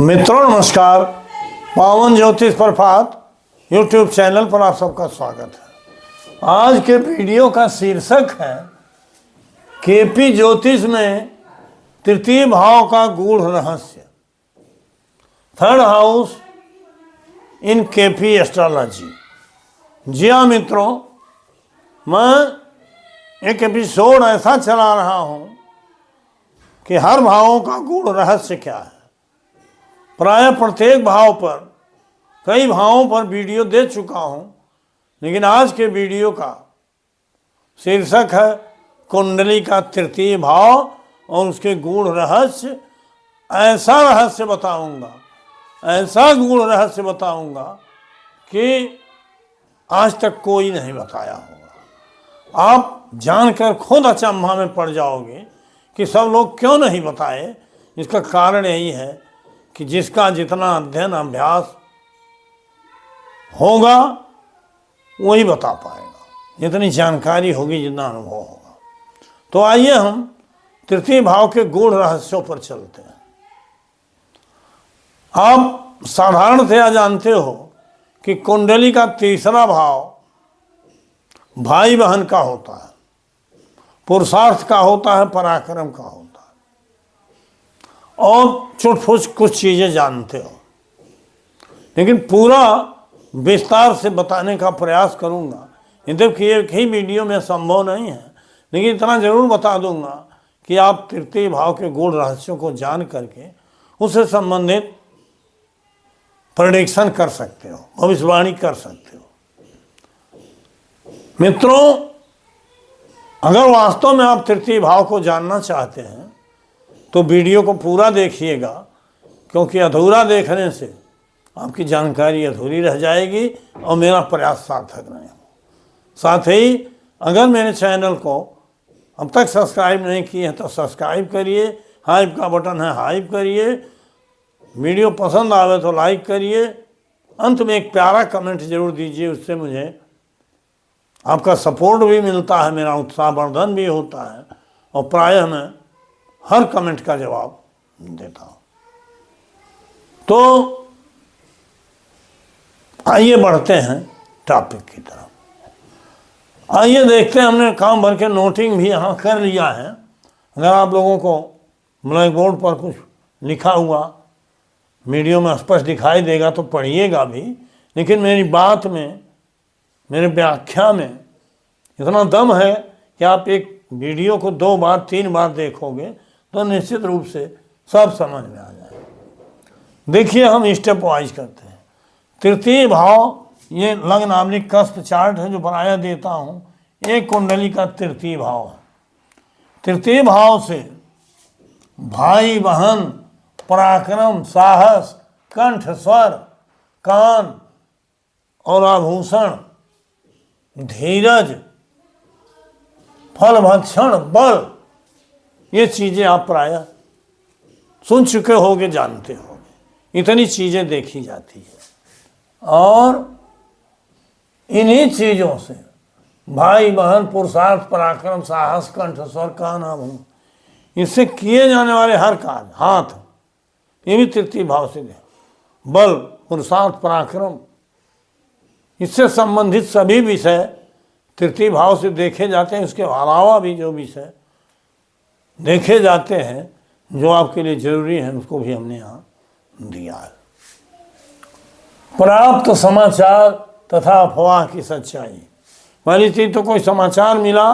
मित्रों नमस्कार। पावन ज्योतिष प्रभात यूट्यूब चैनल पर आप सबका स्वागत है। आज के वीडियो का शीर्षक है केपी ज्योतिष में तृतीय भाव का गूढ़ रहस्य, third house in KP astrology. जी हाँ मित्रों, मैं एक एपिसोड ऐसा चला रहा हूँ कि हर भावों का गूढ़ रहस्य क्या है। प्रायः प्रत्येक भाव पर, कई भावों पर वीडियो दे चुका हूँ, लेकिन आज के वीडियो का शीर्षक है कुंडली का तृतीय भाव और उसके गूढ़ रहस्य। ऐसा रहस्य बताऊंगा, ऐसा गूढ़ रहस्य बताऊंगा कि आज तक कोई नहीं बताया होगा। आप जानकर खुद अचंभा में पड़ जाओगे कि सब लोग क्यों नहीं बताए। इसका कारण यही है कि जिसका जितना अध्ययन अभ्यास होगा वही बता पाएगा, जितनी जानकारी होगी, जितना अनुभव होगा। तो आइए हम तृतीय भाव के गूढ़ रहस्यों पर चलते हैं। आप साधारणतया जानते हो कि कुंडली का तीसरा भाव भाई बहन का होता है, पुरुषार्थ का होता है, पराक्रम का होता है, और चुटपुट कुछ चीज़ें जानते हो। लेकिन पूरा विस्तार से बताने का प्रयास करूंगा। यद्यपि एक ही वीडियो में संभव नहीं है, लेकिन इतना जरूर बता दूंगा कि आप तृतीय भाव के गूढ़ रहस्यों को जान करके उससे संबंधित प्रेडिक्शन कर सकते हो, भविष्यवाणी कर सकते हो। मित्रों, अगर वास्तव में आप तृतीय भाव को जानना चाहते हैं तो वीडियो को पूरा देखिएगा, क्योंकि अधूरा देखने से आपकी जानकारी अधूरी रह जाएगी और मेरा प्रयास सार्थक नहीं हो। साथ ही अगर मेरे चैनल को अब तक सब्सक्राइब नहीं किए हैं तो सब्सक्राइब करिए, हाइप का बटन है हाइप करिए, वीडियो पसंद आवे तो लाइक करिए, अंत में एक प्यारा कमेंट जरूर दीजिए। उससे मुझे आपका सपोर्ट भी मिलता है, मेरा उत्साहवर्धन भी होता है, और प्रायः मैं हर कमेंट का जवाब देता हूं। तो आइए बढ़ते हैं टॉपिक की तरफ। आइए देखते हैं, हमने काम भर के नोटिंग भी यहाँ कर लिया है। अगर आप लोगों को ब्लैक बोर्ड पर कुछ लिखा हुआ वीडियो में स्पष्ट दिखाई देगा तो पढ़िएगा भी, लेकिन मेरी बात में, मेरे व्याख्या में इतना दम है कि आप एक वीडियो को 2 बार 3 बार देखोगे तो निश्चित रूप से सब समझ में आ जाएगा। देखिए, हम स्टेप वाइज करते हैं। तृतीय भाव, ये लग्न नामनिक कष्ट चार्ट है जो बनाया देता हूँ, एक कुंडली का तृतीय भाव है। तृतीय भाव से भाई बहन, पराक्रम, साहस, कंठ, स्वर, कान और आभूषण, धीरज, फल भक्षण, बल, ये चीजें आप प्रायः सुन चुके होगे, जानते होगे। इतनी चीजें देखी जाती है, और इन्हीं चीजों से भाई बहन, पुरुषार्थ, पराक्रम, साहस, कंठ, स्वर, कान, आभूषण, इससे किए जाने वाले हर कार्य, हाथ, ये भी तृतीय भाव से दे, बल, पुरुषार्थ, पराक्रम, इससे संबंधित सभी विषय तृतीय भाव से देखे जाते हैं। इसके अलावा भी जो विषय देखे जाते हैं जो आपके लिए जरूरी है, उसको भी हमने यहाँ दिया है। प्राप्त समाचार तथा अफवाह की सच्चाई। पहली चीज तो कोई समाचार मिला,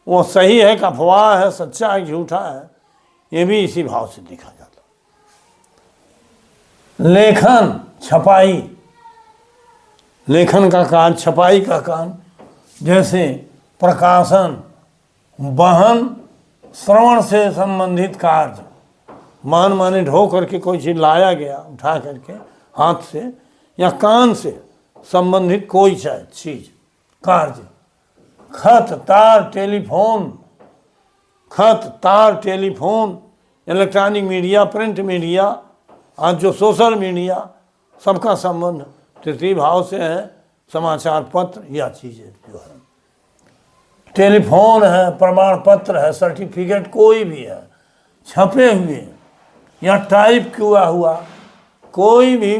वो सही है कि अफवाह है, सच्चा है, झूठा है, ये भी इसी भाव से देखा जाता है। लेखन, छपाई, लेखन का काम, छपाई का काम, जैसे प्रकाशन, वहन, श्रवण से संबंधित कार्य, मान माने ढो करके कोई चीज लाया गया उठा करके हाथ से, या कान से संबंधित कोई चीज, कार्य, खत, तार, टेलीफोन, खत, तार, telephone, electronic media, print media, आज जो सोशल मीडिया, सबका संबंध तृतीय भाव से है। समाचार पत्र या चीजें जो है, टेलीफोन है, प्रमाण पत्र है, सर्टिफिकेट कोई भी है, छपे हुए या टाइप किया हुआ कोई भी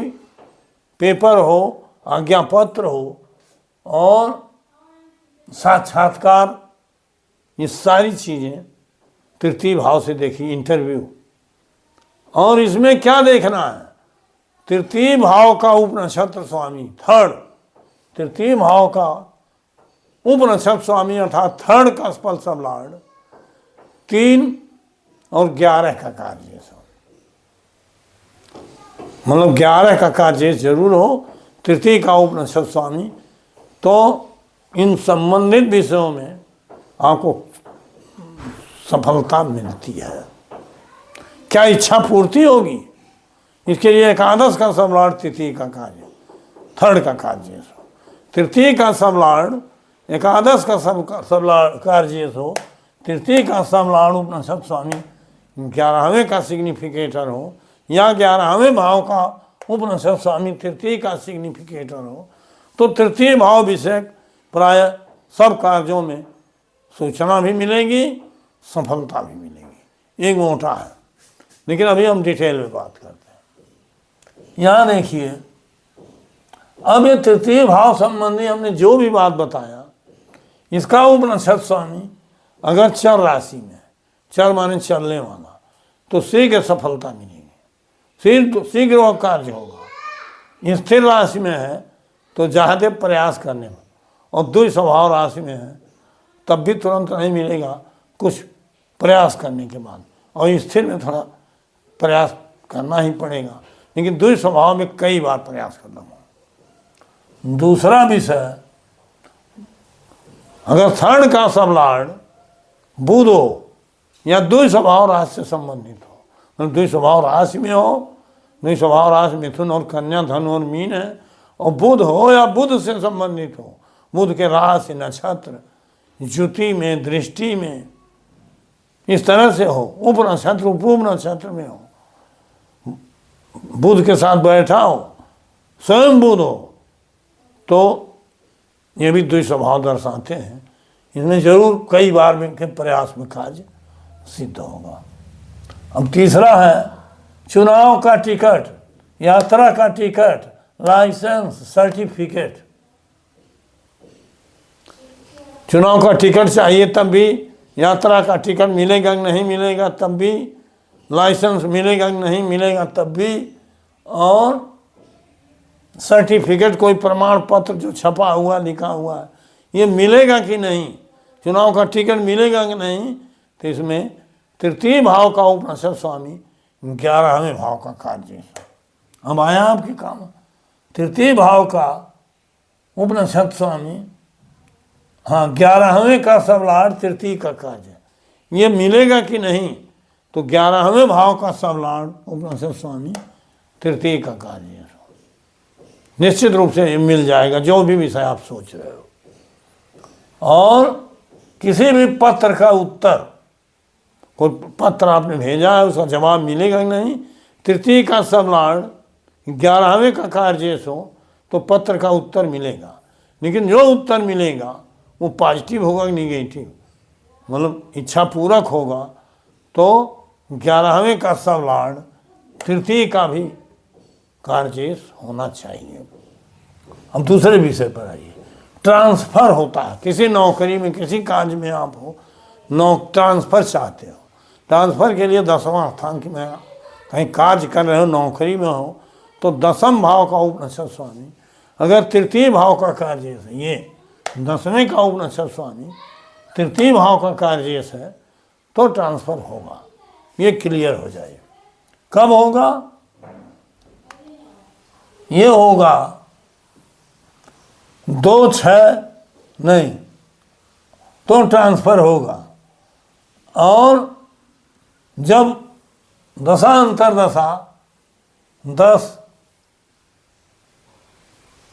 पेपर हो, आज्ञापत्र हो और साक्षात्कार, ये सारी चीज़ें तृतीय भाव से देखी, इंटरव्यू। और इसमें क्या देखना है, तृतीय भाव का उपनक्षत्र स्वामी, थर्ड, तृतीय भाव का उपनक्षत्र स्वामी अर्थात थर्ड का स्पर्शम लॉर्ड 3 और 11 का कार्य, मतलब 11 का कार्य जरूर हो, तृतीय का उपनक्षत्र स्वामी, तो इन संबंधित विषयों में आपको सफलता मिलती है। क्या इच्छा पूर्ति होगी, इसके लिए एकादश का सबलॉर्ड तृतीय का कार्य, थर्ड का कार्य, तृतीय का सबलॉर्ड एकादश का सबलॉर्ड कार्य हो, तृतीय का सबलॉर्ड उपनिषद स्वामी 11वें का सिग्निफिकेटर हो, या 11वें भाव का उपनिषद स्वामी तृतीय का सिग्निफिकेटर हो, तो तृतीय भाव विषय प्राय सब कार्यों में सूचना भी मिलेगी, सफलता भी मिलेगी। एक मोटा है, लेकिन अभी हम डिटेल में बात करते हैं। यहाँ देखिए, अब ये तृतीय भाव संबंधी हमने जो भी बात बताया, इसका उपनिषद स्वामी अगर चर राशि में, चर माने चलने वाला, तो शीघ्र सफलता मिलेगी, शीघ्र वह कार्य होगा। स्थिर राशि में है तो ज़्यादा प्रयास करने में, और द्वि स्वभाव राशि में है तब भी तुरंत नहीं मिलेगा, कुछ प्रयास करने के बाद, और स्थिर में थोड़ा प्रयास करना ही पड़ेगा, लेकिन द्वि स्वभाव में कई बार प्रयास करना होगा। दूसरा विषय, अगर थर्ड का सबलॉर्ड बुध हो या द्वि स्वभाव राशि से संबंधित हो, मतलब द्वि स्वभाव राशि में हो, द्वि स्वभाव राशि मिथुन और कन्या, धन और मीन है, और बुध हो या बुध से संबंधित हो, बुध के राशि, नक्षत्र, ज्योति में, दृष्टि में, इस तरह से हो, उप नक्षत्र, उप नक्षत्र में हो, बुध के साथ बैठा हो, स्वयं बुध हो, तो ये भी द्वि स्वभाव दर्शाते हैं। इसमें जरूर कई बार में के प्रयास में कार्य सिद्ध होगा। अब तीसरा है चुनाव का टिकट, यात्रा का टिकट, लाइसेंस, सर्टिफिकेट। चुनाव का टिकट चाहिए तब भी, यात्रा का टिकट मिलेगा कि नहीं मिलेगा तब भी, लाइसेंस मिलेगा कि नहीं मिलेगा तब भी, और सर्टिफिकेट, कोई प्रमाण पत्र जो छपा हुआ लिखा हुआ है, ये मिलेगा कि नहीं, चुनाव का टिकट मिलेगा कि नहीं, तो इसमें तृतीय भाव का उपनिषद स्वामी 11वें भाव का कार्य। अब आया आपके काम, तृतीय भाव का उपनिषद स्वामी, हाँ 11वें का सबलॉर्ड तृतीय का कार्य, ये मिलेगा कि नहीं, तो 11वें भाव का सबलॉर्ड उपनिषद स्वामी तृतीय का कार्य है। निश्चित रूप से ये मिल जाएगा, जो भी विषय आप सोच रहे हो। और किसी भी पत्र का उत्तर, कोई पत्र आपने भेजा है, उसका जवाब मिलेगा कि नहीं, तृतीय का सबलॉर्ड 11वें का कार्य हो, तो पत्र का उत्तर मिलेगा, लेकिन जो उत्तर मिलेगा वो पॉजिटिव होगा कि निगेटिव, मतलब इच्छा पूरक होगा, तो 11वें का सबलॉर्ड तृतीय का भी कार्य होना चाहिए। अब दूसरे विषय पर आइए, ट्रांसफर होता है किसी नौकरी में, किसी कार्य में आप हो, ट्रांसफर चाहते हो, ट्रांसफर के लिए 10वां स्थान की में कहीं कार्य कर रहे हो, नौकरी में हो, तो 10वें भाव का उपनिषद स्वामी अगर तृतीय भाव का कार्य है, ये 10वें का उपनिषद स्वामी तृतीय भाव का कार्य है, तो ट्रांसफर होगा, ये क्लियर हो जाए। कब होगा, ये होगा 2-6 नहीं तो ट्रांसफर होगा, और जब दशा अंतरदशा 10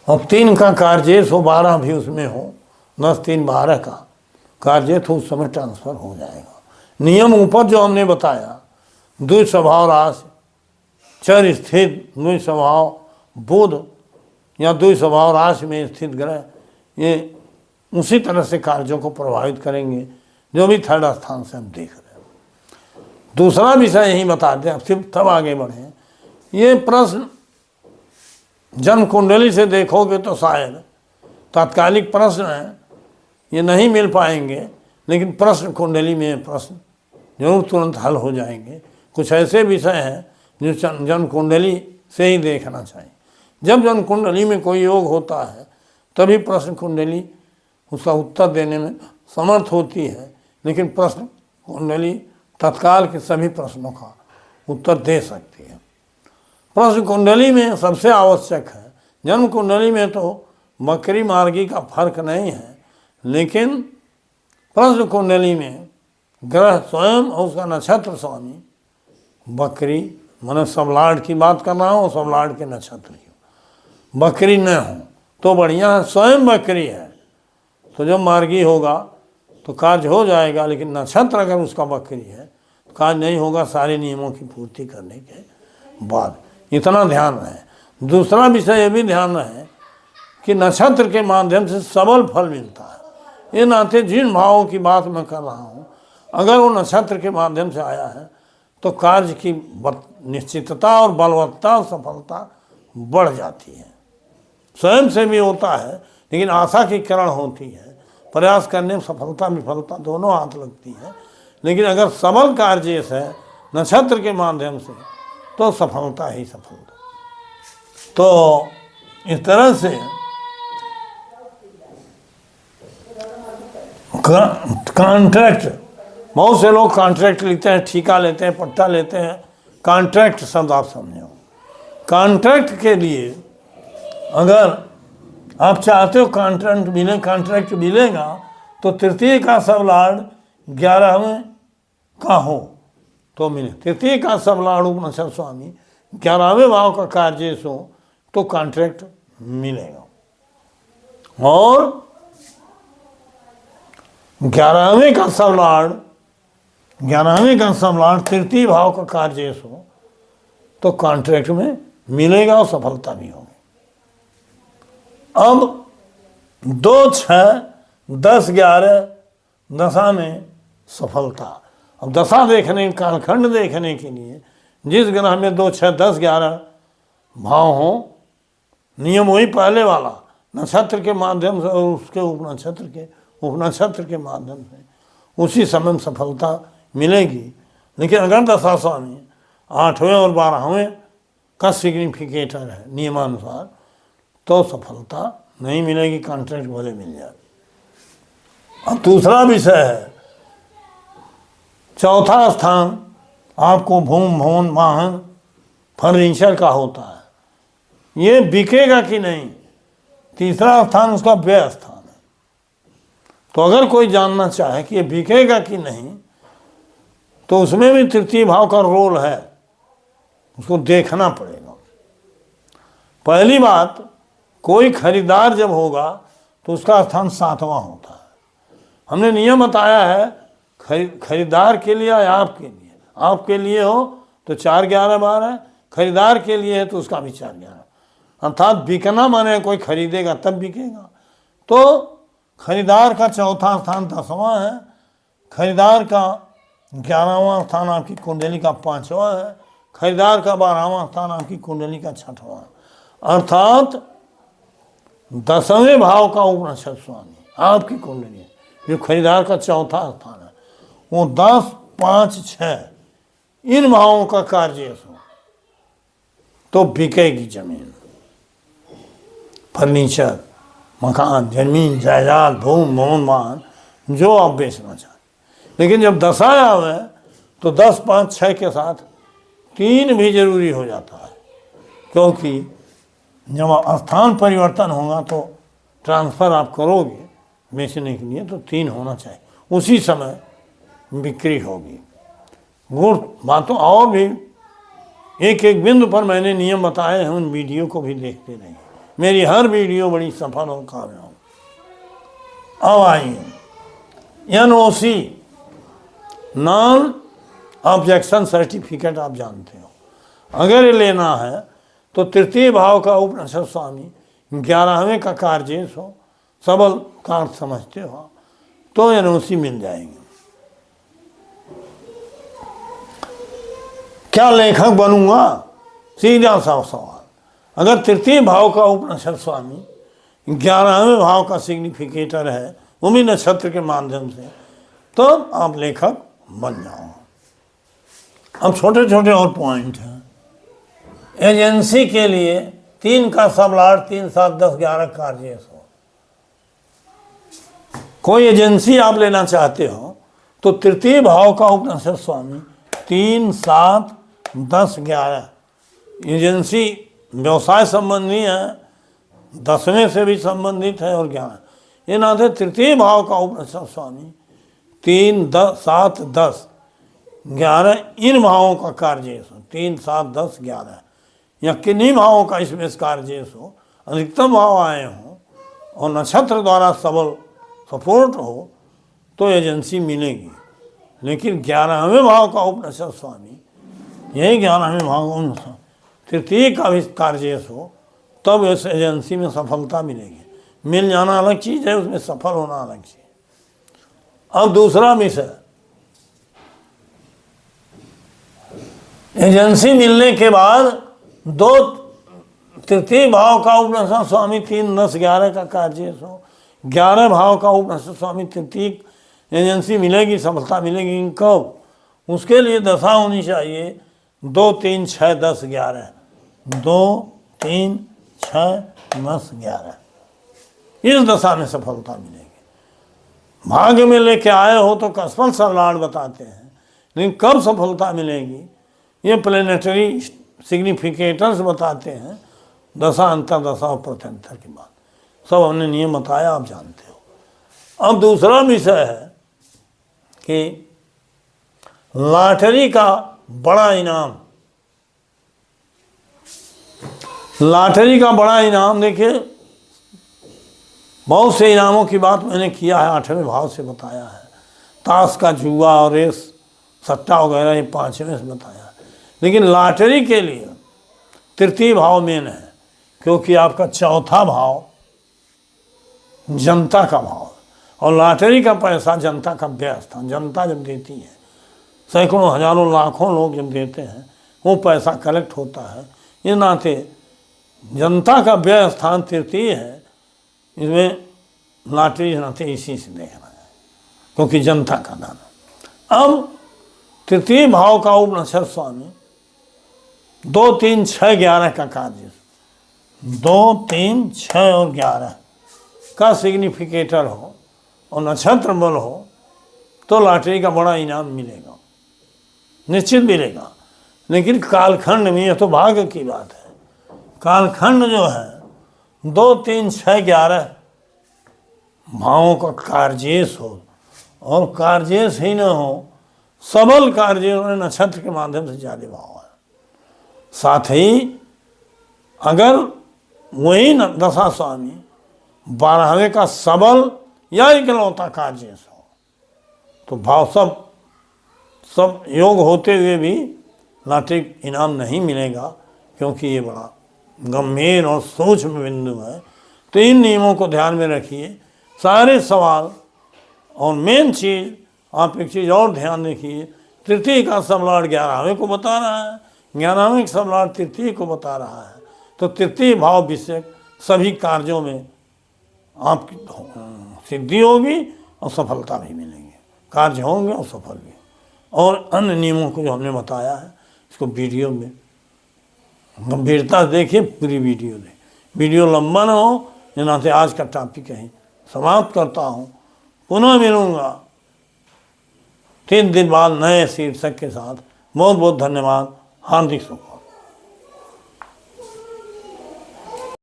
और 3 का कार्य हो, 12 भी उसमें हो, 10, 3, 12 का कार्य, तो उस समय ट्रांसफर हो जाएगा। नियम ऊपर जो हमने बताया, द्वि स्वभाव राशि, चर स्थित द्वि स्वभाव बुध या द्वि स्वभाव राशि में स्थित ग्रह, ये उसी तरह से कार्यों को प्रभावित करेंगे जो भी थर्ड स्थान से हम देख रहे हैं। दूसरा विषय यही बताते हैं, अब सिर्फ तब आगे बढ़े। ये प्रश्न जन्म कुंडली से देखोगे तो शायद तात्कालिक प्रश्न है ये नहीं मिल पाएंगे, लेकिन प्रश्न कुंडली में प्रश्न जरूर तुरंत हल हो जाएंगे। कुछ ऐसे विषय हैं जो जन्म कुंडली से ही देखना चाहिए। जब जन्म कुंडली में कोई योग होता है तभी प्रश्न कुंडली उसका उत्तर देने में समर्थ होती है, लेकिन प्रश्न कुंडली तत्काल के सभी प्रश्नों का उत्तर दे सकती है। प्रश्न कुंडली में सबसे आवश्यक है, जन्म कुंडली में तो बकरी मार्गी का फर्क नहीं है, लेकिन प्रश्न कुंडली में ग्रह स्वयं और उसका नक्षत्र स्वामी बकरी, मैंने सबलाड की बात कर रहा हूँ, सबलाड के नक्षत्र की, बकरी न हो तो बढ़िया है, स्वयं बकरी है तो जब मार्गी होगा तो कार्य हो जाएगा, लेकिन नक्षत्र अगर उसका बकरी है तो कार्य नहीं होगा सारे नियमों की पूर्ति करने के बाद। इतना ध्यान रहे। दूसरा विषय ये भी ध्यान रहे कि नक्षत्र के माध्यम से सबल फल मिलता है। ये नाते जिन भावों की बात मैं कर रहा हूँ, अगर वो नक्षत्र के माध्यम से आया है तो कार्य की निश्चितता और बलवत्ता और सफलता बढ़ जाती है। स्वयं से भी होता है, लेकिन आशा की किरण होती है, प्रयास करने में सफलता विफलता दोनों हाथ लगती है, लेकिन अगर सबल कार्य है नक्षत्र के माध्यम से तो सफलता ही सफलता। तो इस तरह से कॉन्ट्रैक्ट, बहुत से लोग कॉन्ट्रैक्ट लिखते हैं, ठेका लेते हैं, पट्टा लेते हैं। कॉन्ट्रैक्ट शब्द आप समझो, कॉन्ट्रैक्ट के लिए अगर आप चाहते हो कॉन्ट्रैक्ट मिलेगा तो तृतीय का सबलाड 11वें का हो तो मिले। तृतीय का सबलाड उपनक्षत्र स्वामी 11वें भाव का कार्य हो तो कॉन्ट्रैक्ट मिलेगा, और 11वें का सबलाड तृतीय भाव का कार्य हो तो कॉन्ट्रैक्ट में मिलेगा और सफलता भी होगी। अब 2, 6, 10, 11 दशा में सफलता। अब दशा देखने, कालखंड देखने के लिए जिस ग्रह में 2, 6, 10, 11 भाव हो, नियम वही पहले वाला नक्षत्र के माध्यम से और उसके उपनक्षत्र के माध्यम से उसी समय सफलता मिलेगी। लेकिन अगर दशा स्वामी 8वें और 12वें का सिग्निफिकेटर है नियमानुसार तो सफलता नहीं मिलेगी, कॉन्ट्रैक्ट भले मिल जाए। अब दूसरा विषय है, चौथा स्थान आपको भूमि भवन वाहन फर्नीचर का होता है, ये बिकेगा कि नहीं। तीसरा स्थान उसका व्यय स्थान है। तो अगर कोई जानना चाहे कि ये बिकेगा कि नहीं तो उसमें भी तृतीय भाव का रोल है, उसको देखना पड़ेगा। पहली बात, कोई खरीदार जब होगा तो उसका स्थान 7वां होता है। हमने नियम बताया है खरीदार के लिए या आपके लिए। आपके लिए हो तो 4, 11, 12, खरीदार के लिए है तो उसका भी 4, 11, अर्थात बिकना माने कोई खरीदेगा तब बिकेगा। तो खरीदार का चौथा स्थान 10वां है, खरीदार का 11वां स्थान आपकी कुंडली का 5वां है, खरीदार का 12वां स्थान आपकी कुंडली का 6वां, अर्थात 10वें भाव का उपनक्षत्र स्वामी आपकी कुंडली है, जो खरीदार का चौथा स्थान है, वो 10, 5, 6 इन भावों का कार्य हो तो बिकेगी जमीन, फर्नीचर, मकान, जमीन, जायदाद, भूमि भवन वाहन जो आप बेचना चाहें। लेकिन जब दशा आवे तो 10, 5, 6 के साथ 3 भी जरूरी हो जाता है, क्योंकि जब स्थान परिवर्तन होगा तो ट्रांसफ़र आप करोगे बेचने के लिए तो 3 होना चाहिए, उसी समय बिक्री होगी। गुण बातों और भी एक एक बिंदु पर मैंने नियम बताए हैं, उन वीडियो को भी देखते रहिए। मेरी हर वीडियो बड़ी सफल और कामयाब। अब आइए NOC, नॉन ऑब्जेक्शन सर्टिफिकेट, आप जानते हो, अगर ये लेना है तो तृतीय भाव का उपनक्षत्र स्वामी 11वें का कार्य हो, सबल कार्य समझते हो तो NOC मिल जाएंगे। क्या लेखक बनूंगा, सीधा सा सवाल। अगर तृतीय भाव का उपनिषद स्वामी 11वें भाव का सिग्निफिकेटर है, वो भी नक्षत्र के माध्यम से, तो आप लेखक बन जाओ। अब छोटे छोटे और पॉइंट हैं। एजेंसी के लिए 3 का सबलाट 3, 7, 10, 11 कार्य हो। कोई एजेंसी आप लेना चाहते हो तो तृतीय भाव का उपनिषद स्वामी 3, 7, 10, 11 एजेंसी व्यवसाय संबंधी है, 10वें से भी संबंधित है और 11 ये नाते तृतीय भाव का उपनिषद स्वामी 3, 7, 10, 11 इन भावों का कार्य हो। 3, 7, 10, 11 या किन्हीं भावों का इसमें कार्य हो, अधिकतम भाव आए हों और नक्षत्र द्वारा सबल सपोर्ट हो तो एजेंसी मिलेगी। लेकिन 11वें भाव का उपनिषद स्वामी, यही 11वें भाव का उपनिषद तृतीय का भी कार्य हो, तब इस एजेंसी में सफलता मिलेगी। मिल जाना अलग चीज़ है, उसमें सफल होना अलग चीज़। अब दूसरा विषय, एजेंसी मिलने के बाद 2 तृतीय भाव का उपनिषद स्वामी 3, 10, 11 का कार्य हो, 11 भाव का उपनिषद स्वामी तृतीय एजेंसी मिलेगी, सफलता मिलेगी। कब? उसके लिए दशा होनी चाहिए 2, 3, 6, 10, 11 2, 3, 6, 10, 11 इस दशा में सफलता मिलेगी। भाग्य में लेके आए हो तो कसफल सरलाट बताते हैं, लेकिन कब सफलता मिलेगी ये प्लेनेटरी सिग्निफिकेटर्स बताते हैं। दशा, अंतर दशा और प्रत्यंतर की बात सब हमने नियम बताया, आप जानते हो। अब दूसरा विषय है कि लॉटरी का बड़ा इनाम। लॉटरी का बड़ा इनाम देखिए, बहुत से इनामों की बात मैंने किया है, 8वें भाव से बताया है। ताश का जुआ और रेस सट्टा वगैरह ये 5वें से बताया है। लेकिन लॉटरी के लिए तृतीय भाव मेन है, क्योंकि आपका चौथा भाव जनता का भाव है और लॉटरी का पैसा जनता का व्यय स्थान, जनता जब देती है, सैकड़ों हजारों लाखों लोग जब देते हैं, वो पैसा कलेक्ट होता है। इस नाते जनता का व्यय स्थान तृतीय है, इसमें लॉटरी नाते इसी से देखना है, क्योंकि जनता का दान। अब तृतीय भाव का उपनिषद स्वामी 2, 3, 6, 11 का कार्य, 2, 3, 6 और 11 का सिग्निफिकेटर हो और नक्षत्र बल हो तो लॉटरी का बड़ा इनाम मिलेगा, निश्चित मिलेगा। लेकिन कालखंड में, यह तो भाग्य की बात है, कालखंड जो है 2, 3, 6, 11 भावों का कार्येश हो और कार्येश ही न हो, सबल कार्य नक्षत्र के माध्यम से जारी भाव है। साथ ही अगर वही दशा स्वामी 12वें का सबल या इकलौता कार्येश हो तो भाव सब योग होते हुए भी लॉटरी इनाम नहीं मिलेगा, क्योंकि ये बड़ा गंभीर और सूक्ष्म बिंदु है। तो इन नियमों को ध्यान में रखिए। सारे सवाल और मेन चीज़, आप एक चीज़ और ध्यान रखिए, तृतीय का सबलाट 11वें को बता रहा है, 11वें का सबलाट तृतीय को बता रहा है। तो तृतीय भाव विषय सभी कार्यों में आपकी सिद्धि होगी और सफलता भी मिलेगी, कार्य होंगे और सफल भी। और अन्य नियमों को जो हमने बताया है, इसको वीडियो में गंभीरता देखिए, पूरी वीडियो दें। वीडियो लंबा ना हो, ये नाते आज का टॉपिक यहीं समाप्त करता हूँ। पुनः मिलूँगा 3 दिन बाद नए शीर्षक के साथ। बहुत बहुत धन्यवाद। हार्दिक शुभकामनाएं।